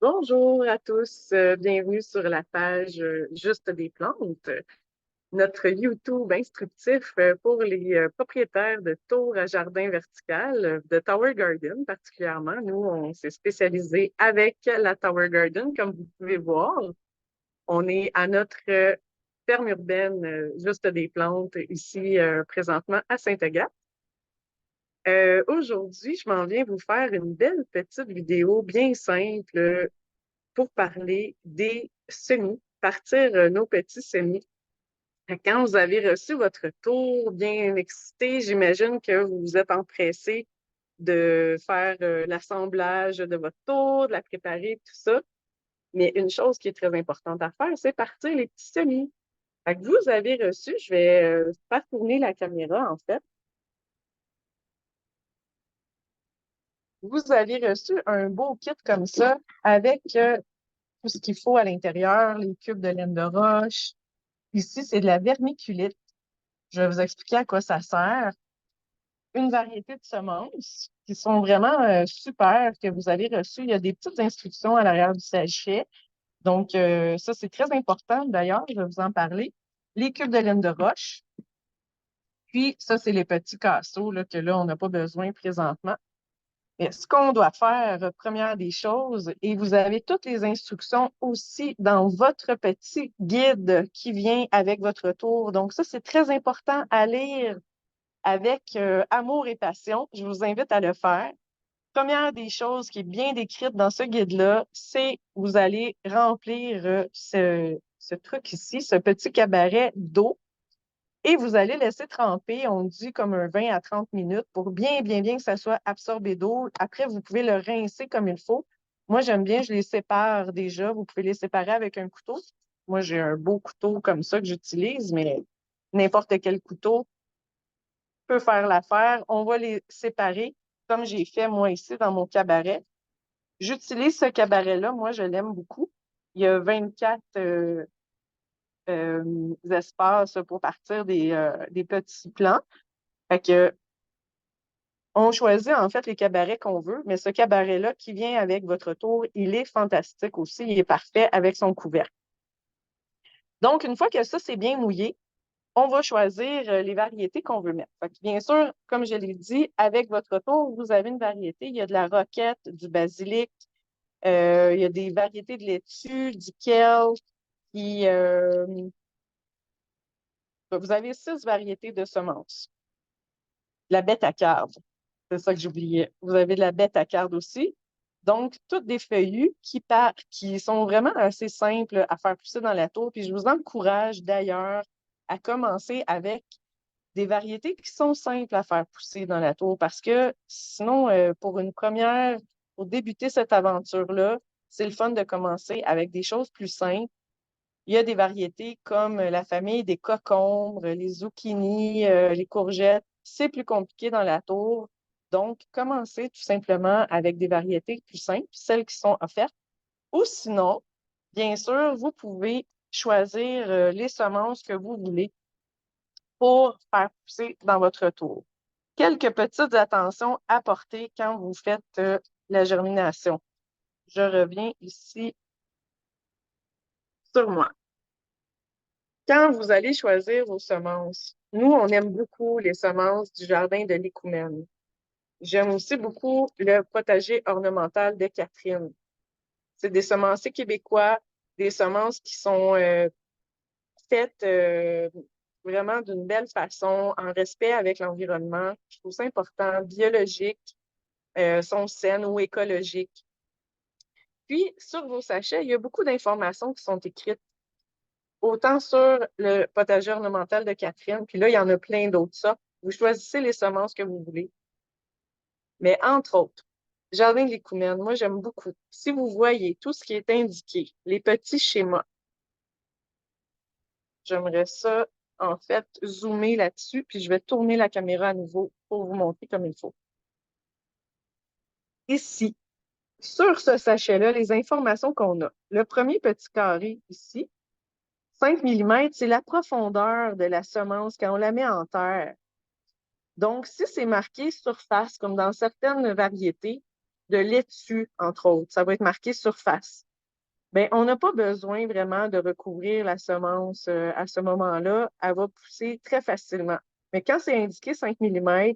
Bonjour à tous, bienvenue sur la page Juste des plantes, notre YouTube instructif pour les propriétaires de tours à jardin vertical, de Tower Garden particulièrement. Nous, on s'est spécialisé avec la Tower Garden, comme vous pouvez voir. On est à notre ferme urbaine Juste des plantes ici présentement à Saint-Agathe. Aujourd'hui, je m'en viens vous faire une belle petite vidéo bien simple pour parler des semis, partir nos petits semis. Quand vous avez reçu votre tour bien excité, j'imagine que vous vous êtes empressé de faire l'assemblage de votre tour, de la préparer, tout ça. Mais une chose qui est très importante à faire, c'est partir les petits semis. Fait que vous avez reçu, je vais faire tourner la caméra en fait. Vous avez reçu un beau kit comme ça avec tout ce qu'il faut à l'intérieur, les cubes de laine de roche. Ici, c'est de la vermiculite. Je vais vous expliquer à quoi ça sert. Une variété de semences qui sont vraiment super, que vous avez reçues. Il y a des petites instructions à l'arrière du sachet. Donc, ça, c'est très important. D'ailleurs, je vais vous en parler. Les cubes de laine de roche. Puis, ça, c'est les petits casseaux là, que là, on n'a pas besoin présentement. Mais ce qu'on doit faire, première des choses, et vous avez toutes les instructions aussi dans votre petit guide qui vient avec votre tour. Donc, ça, c'est très important à lire avec amour et passion. Je vous invite à le faire. Première des choses qui est bien décrite dans ce guide-là, c'est vous allez remplir ce truc ici, ce petit cabaret d'eau, et vous allez laisser tremper, on dit comme un 20 à 30 minutes pour bien, bien, bien que ça soit absorbé d'eau. Après, vous pouvez le rincer comme il faut. Moi, j'aime bien, je les sépare déjà. Vous pouvez les séparer avec un couteau. Moi, j'ai un beau couteau comme ça que j'utilise, mais n'importe quel couteau peut faire l'affaire. On va les séparer comme j'ai fait moi ici dans mon cabaret. J'utilise ce cabaret-là. Moi, je l'aime beaucoup. Il y a 24 espaces pour partir des petits plants. Fait que, on choisit en fait les cabarets qu'on veut, mais ce cabaret-là qui vient avec votre tour, il est fantastique aussi. Il est parfait avec son couvercle. Donc, une fois que ça, c'est bien mouillé, on va choisir les variétés qu'on veut mettre. Fait que, bien sûr, comme je l'ai dit, avec votre tour, vous avez une variété. Il y a de la roquette, du basilic, il y a des variétés de laitue, du kale, puis vous avez 6 variétés de semences. La bête à carbe, c'est ça que j'oubliais. Vous avez de la bête à carbe aussi. Donc, toutes des feuillus qui sont vraiment assez simples à faire pousser dans la tour. Puis je vous encourage d'ailleurs à commencer avec des variétés qui sont simples à faire pousser dans la tour parce que sinon, pour débuter cette aventure-là, c'est le fun de commencer avec des choses plus simples. Il y a des variétés comme la famille des cocombres, les zucchinis, les courgettes. C'est plus compliqué dans la tour. Donc, commencez tout simplement avec des variétés plus simples, celles qui sont offertes. Ou sinon, bien sûr, vous pouvez choisir les semences que vous voulez pour faire pousser dans votre tour. Quelques petites attentions à porter quand vous faites la germination. Je reviens ici sur moi. Quand vous allez choisir vos semences, nous, on aime beaucoup les semences du jardin de l'Écoumène. J'aime aussi beaucoup le potager ornemental de Catherine. C'est des semenciers québécois, des semences qui sont faites vraiment d'une belle façon, en respect avec l'environnement. Je trouve ça important, biologique, sont saines ou écologiques. Puis, sur vos sachets, il y a beaucoup d'informations qui sont écrites, autant sur le potager ornemental de Catherine, puis là, il y en a plein d'autres sortes. Vous choisissez les semences que vous voulez. Mais entre autres, Jardin de l'Écoumène, moi, j'aime beaucoup. Si vous voyez tout ce qui est indiqué, les petits schémas, j'aimerais ça, en fait, zoomer là-dessus, puis je vais tourner la caméra à nouveau pour vous montrer comme il faut. Ici, sur ce sachet-là, les informations qu'on a. Le premier petit carré ici, 5 mm, c'est la profondeur de la semence quand on la met en terre. Donc, si c'est marqué surface, comme dans certaines variétés, de laitue, entre autres. Ça va être marqué surface. Bien, on n'a pas besoin vraiment de recouvrir la semence à ce moment-là. Elle va pousser très facilement. Mais quand c'est indiqué 5 mm,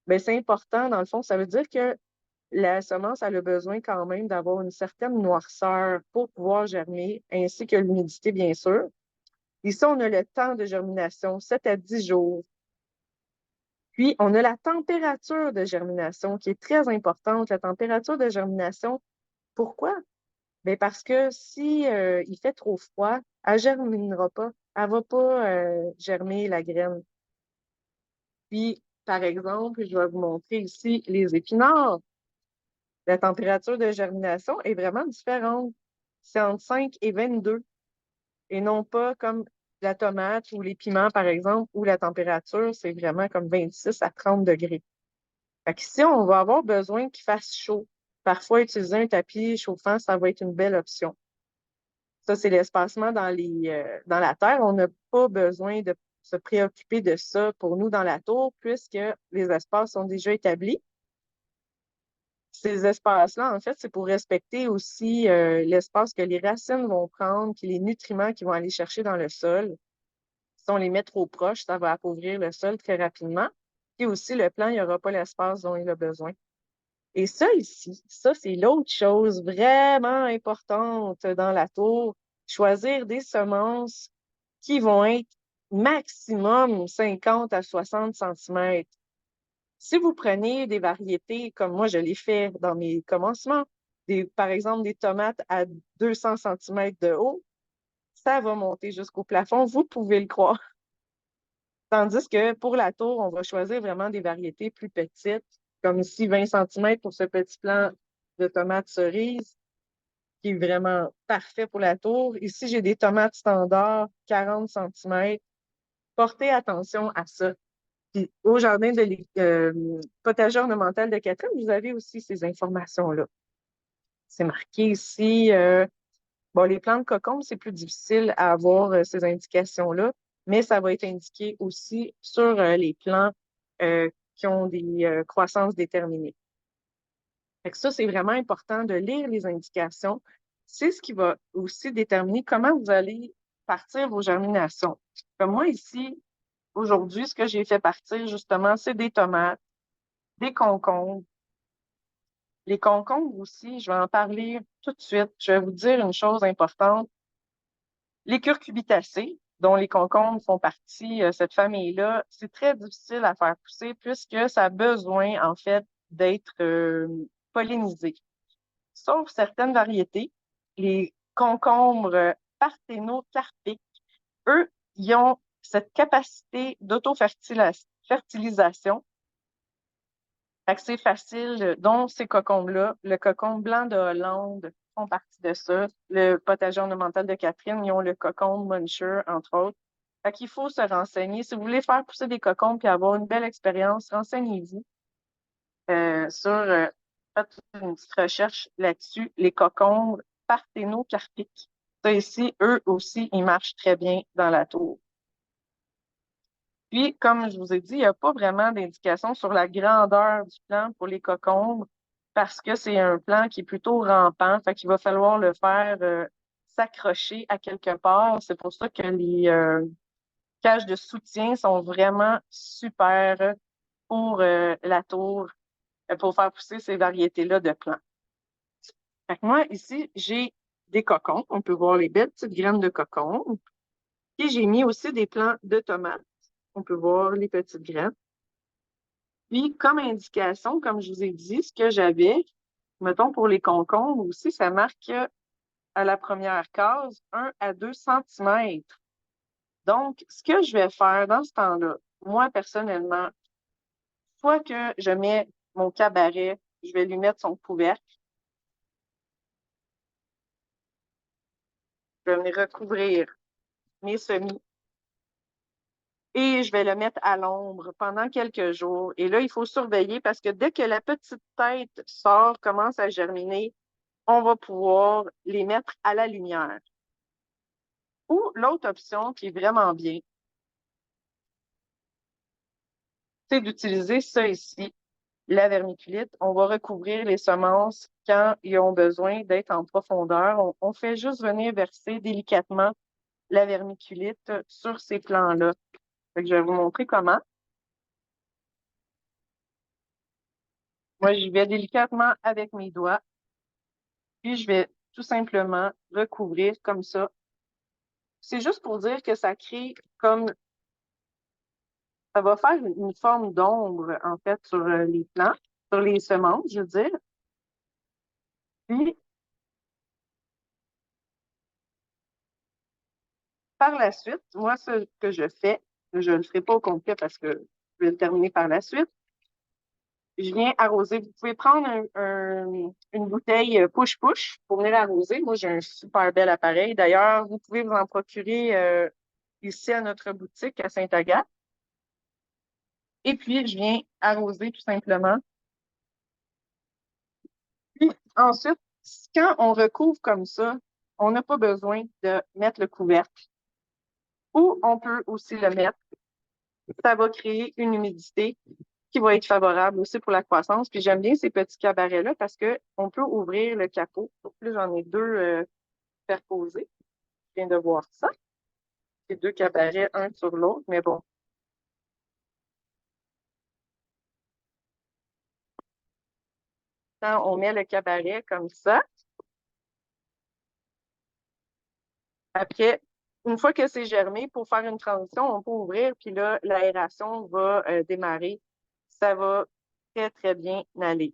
bien, c'est important, dans le fond, ça veut dire que la semence elle a besoin quand même d'avoir une certaine noirceur pour pouvoir germer, ainsi que l'humidité, bien sûr. Ici, on a le temps de germination, 7 à 10 jours. Puis, on a la température de germination qui est très importante. La température de germination, pourquoi? Bien, parce que si il fait trop froid, elle ne germinera pas. Elle ne va pas germer la graine. Puis, par exemple, je vais vous montrer ici les épinards. La température de germination est vraiment différente. C'est entre 5 et 22 et non pas comme la tomate ou les piments, par exemple, où la température, c'est vraiment comme 26 à 30 degrés. Fait qu'ici, on va avoir besoin qu'il fasse chaud. Parfois, utiliser un tapis chauffant, ça va être une belle option. Ça, c'est l'espacement dans la terre. On n'a pas besoin de se préoccuper de ça pour nous dans la tour, puisque les espaces sont déjà établis. Ces espaces-là, en fait, c'est pour respecter aussi l'espace que les racines vont prendre, puis les nutriments qu'ils vont aller chercher dans le sol. Si on les met trop proches, ça va appauvrir le sol très rapidement. Puis aussi, le plant, il n'y aura pas l'espace dont il a besoin. Et ça ici, ça, c'est l'autre chose vraiment importante dans la tour. Choisir des semences qui vont être maximum 50 à 60 centimètres. Si vous prenez des variétés, comme moi je l'ai fait dans mes commencements, par exemple des tomates à 200 centimètres de haut, ça va monter jusqu'au plafond, vous pouvez le croire. Tandis que pour la tour, on va choisir vraiment des variétés plus petites, comme ici 20 centimètres pour ce petit plant de tomates cerises, qui est vraiment parfait pour la tour. Ici, j'ai des tomates standards, 40 centimètres. Portez attention à ça. Puis, au jardin de potager ornemental de Catherine, vous avez aussi ces informations-là. C'est marqué ici. Bon, les plants de cocon, c'est plus difficile à avoir ces indications-là, mais ça va être indiqué aussi sur les plants qui ont des croissances déterminées. Fait que ça, c'est vraiment important de lire les indications. C'est ce qui va aussi déterminer comment vous allez partir vos germinations. Comme moi ici, aujourd'hui, ce que j'ai fait partir, justement, c'est des tomates, des concombres. Les concombres aussi, je vais en parler tout de suite. Je vais vous dire une chose importante. Les curcubitacées, dont les concombres font partie, cette famille-là, c'est très difficile à faire pousser puisque ça a besoin, en fait, d'être pollinisé. Sauf certaines variétés, les concombres parthénocarpiques, eux, ils ont cette capacité d'auto-fertilisation. Fait que c'est facile, dont ces cocombres-là. Le cocombe blanc de Hollande font partie de ça. Le potager ornemental de Catherine, ils ont le cocombe Muncher, entre autres. Fait qu'il faut se renseigner. Si vous voulez faire pousser des cocombes et avoir une belle expérience, renseignez-vous faites une petite recherche là-dessus. Les cocombes parthénocarpiques. Ça ici, eux aussi, ils marchent très bien dans la tour. Puis, comme je vous ai dit, il n'y a pas vraiment d'indication sur la grandeur du plant pour les cocombes parce que c'est un plant qui est plutôt rampant, fait qu'il va falloir le faire s'accrocher à quelque part. C'est pour ça que les cages de soutien sont vraiment super pour la tour, pour faire pousser ces variétés-là de plants. Fait que moi, ici, j'ai des cocons. On peut voir les belles petites graines de cocon. Puis j'ai mis aussi des plants de tomates. On peut voir les petites graines. Puis, comme indication, comme je vous ai dit, ce que j'avais, mettons pour les concombres aussi, ça marque à la première case 1 à 2 centimètres. Donc, ce que je vais faire dans ce temps-là, moi, personnellement, soit que je mets mon cabaret, je vais lui mettre son couvercle, je vais venir recouvrir mes semis et je vais le mettre à l'ombre pendant quelques jours. Et là, il faut surveiller parce que dès que la petite tête sort, commence à germiner, on va pouvoir les mettre à la lumière. Ou l'autre option qui est vraiment bien, c'est d'utiliser ça ici. la vermiculite. On va recouvrir les semences quand ils ont besoin d'être en profondeur. On fait juste venir verser délicatement la vermiculite sur ces plants-là. Fait que je vais vous montrer comment. Moi, j'y vais délicatement avec mes doigts, puis je vais tout simplement recouvrir comme ça. C'est juste pour dire que ça crée comme, ça va faire une forme d'ombre, en fait, sur les plants, sur les semences, je veux dire. Puis, par la suite, moi, ce que je fais, je ne le ferai pas au complet parce que je vais le terminer par la suite. Je viens arroser. Vous pouvez prendre une bouteille push-push pour venir arroser. Moi, j'ai un super bel appareil. D'ailleurs, vous pouvez vous en procurer ici à notre boutique à Saint-Agathe. Et puis, je viens arroser tout simplement. Puis ensuite, quand on recouvre comme ça, on n'a pas besoin de mettre le couvercle. Ou on peut aussi le mettre. Ça va créer une humidité qui va être favorable aussi pour la croissance. Puis j'aime bien ces petits cabarets-là parce qu'on peut ouvrir le capot. Donc là, j'en ai deux superposés. Je viens de voir ça. C'est deux cabarets, un sur l'autre, mais bon. Quand on met le cabaret comme ça, après, une fois que c'est germé, pour faire une transition, on peut ouvrir, puis là, l'aération va démarrer. Ça va très, très bien aller.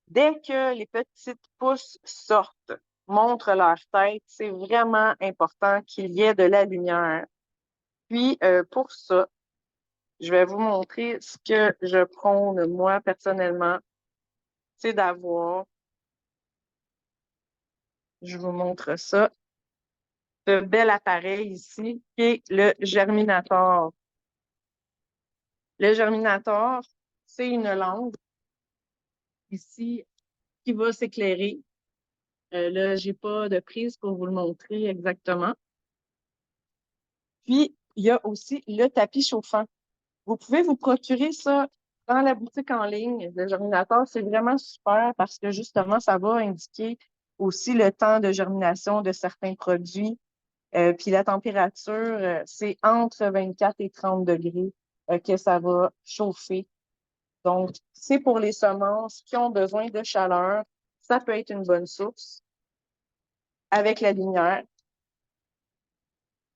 Dès que les petites pousses sortent, montrent leur tête, c'est vraiment important qu'il y ait de la lumière. Puis, pour ça, je vais vous montrer ce que je prône, moi, personnellement, c'est d'avoir, je vous montre ça, ce bel appareil ici, qui est le Germinator. Le Germinator, c'est une lampe ici qui va s'éclairer. Là, j'ai pas de prise pour vous le montrer exactement. Puis, il y a aussi le tapis chauffant. Vous pouvez vous procurer ça dans la boutique en ligne. Le germinateur, c'est vraiment super parce que justement, ça va indiquer aussi le temps de germination de certains produits. Puis la température, c'est entre 24 et 30 degrés que ça va chauffer. Donc, c'est pour les semences qui ont besoin de chaleur. Ça peut être une bonne source avec la lumière.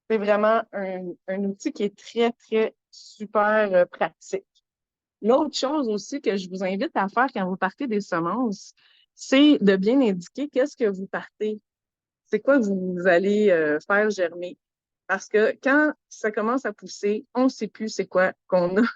C'est vraiment un outil qui est très, très super pratique. L'autre chose aussi que je vous invite à faire quand vous partez des semences, c'est de bien indiquer qu'est-ce que vous partez. C'est quoi que vous allez faire germer. Parce que quand ça commence à pousser, on ne sait plus c'est quoi qu'on a.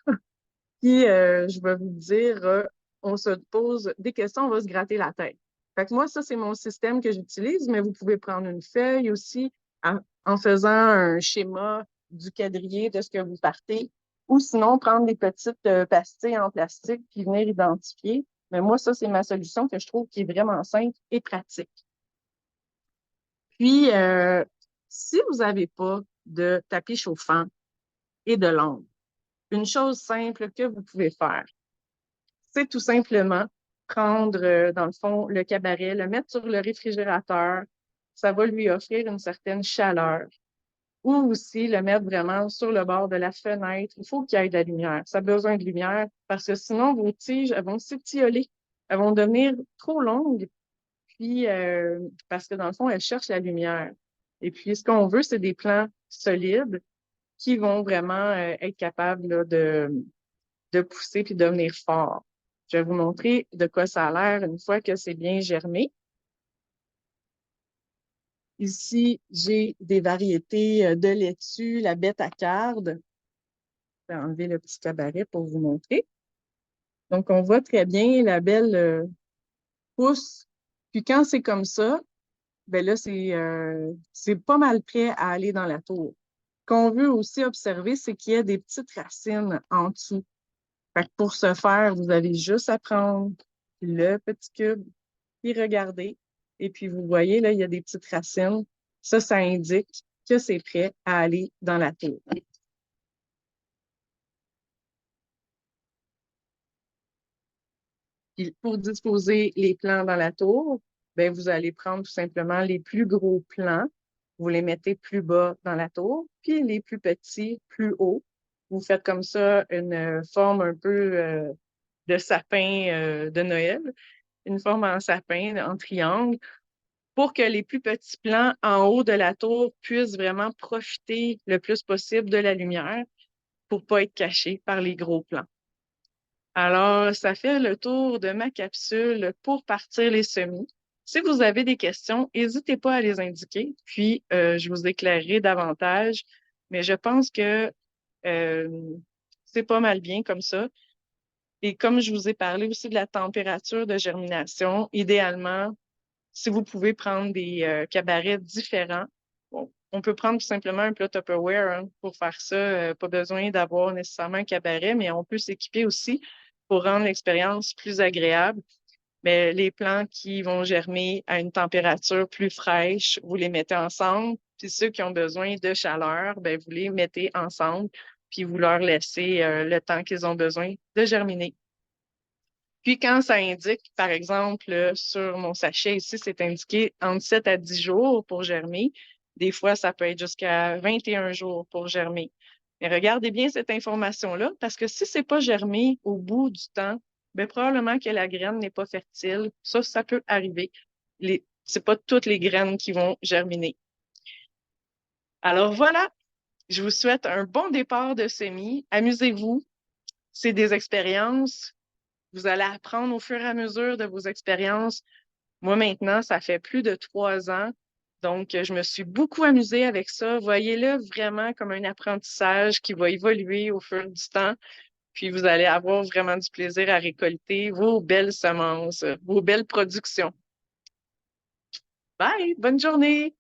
Puis, je vais vous dire, on se pose des questions, on va se gratter la tête. Fait que moi, ça, c'est mon système que j'utilise, mais vous pouvez prendre une feuille aussi en faisant un schéma du quadrillé de ce que vous partez, ou sinon prendre des petites pastilles en plastique puis venir identifier. Mais moi, ça, c'est ma solution que je trouve qui est vraiment simple et pratique. Puis, si vous n'avez pas de tapis chauffant et de lampe, une chose simple que vous pouvez faire, c'est tout simplement prendre, dans le fond, le cabaret, le mettre sur le réfrigérateur. Ça va lui offrir une certaine chaleur. Ou aussi le mettre vraiment sur le bord de la fenêtre. Il faut qu'il y ait de la lumière. Ça a besoin de lumière parce que sinon, vos tiges, elles vont s'étioler. Elles vont devenir trop longues. Puis, parce que dans le fond, elles cherchent la lumière. Et puis, ce qu'on veut, c'est des plants solides qui vont vraiment être capables là, de pousser puis de devenir forts. Je vais vous montrer de quoi ça a l'air une fois que c'est bien germé. Ici, j'ai des variétés de laitue, la bête à carde. Je vais enlever le petit cabaret pour vous montrer. Donc, on voit très bien la belle pousse. Puis quand c'est comme ça, ben là, c'est pas mal prêt à aller dans la tour. Ce qu'on veut aussi observer, c'est qu'il y a des petites racines en dessous. Fait que pour ce faire, vous avez juste à prendre le petit cube, puis regarder. Et puis, vous voyez, là, il y a des petites racines. Ça indique que c'est prêt à aller dans la tour. Puis pour disposer les plants dans la tour, ben, vous allez prendre tout simplement les plus gros plants, vous les mettez plus bas dans la tour, puis les plus petits plus haut. Vous faites comme ça une forme un peu de sapin de Noël, une forme en sapin, en triangle, pour que les plus petits plants en haut de la tour puissent vraiment profiter le plus possible de la lumière pour pas être cachés par les gros plants. Alors, ça fait le tour de ma capsule pour partir les semis. Si vous avez des questions, n'hésitez pas à les indiquer, puis je vous éclairerai davantage. Mais je pense que euh, c'est pas mal bien comme ça. Et comme je vous ai parlé aussi de la température de germination, idéalement, si vous pouvez prendre des cabarets différents, bon, on peut prendre tout simplement un plat Tupperware hein, pour faire ça. Pas besoin d'avoir nécessairement un cabaret, mais on peut s'équiper aussi pour rendre l'expérience plus agréable. Mais les plants qui vont germer à une température plus fraîche, vous les mettez ensemble. Puis ceux qui ont besoin de chaleur, ben, vous les mettez ensemble, puis vous leur laissez le temps qu'ils ont besoin de germiner. Puis quand ça indique, par exemple, sur mon sachet ici, c'est indiqué entre 7 à 10 jours pour germer. Des fois, ça peut être jusqu'à 21 jours pour germer. Mais regardez bien cette information-là, parce que si c'est pas germé au bout du temps, bien, probablement que la graine n'est pas fertile. Ça peut arriver. C'est pas toutes les graines qui vont germiner. Alors voilà, je vous souhaite un bon départ de semis. Amusez-vous. C'est des expériences. Vous allez apprendre au fur et à mesure de vos expériences. Moi, maintenant, ça fait plus de 3 ans. Donc, je me suis beaucoup amusée avec ça. Voyez-le vraiment comme un apprentissage qui va évoluer au fur du temps. Puis, vous allez avoir vraiment du plaisir à récolter vos belles semences, vos belles productions. Bye! Bonne journée!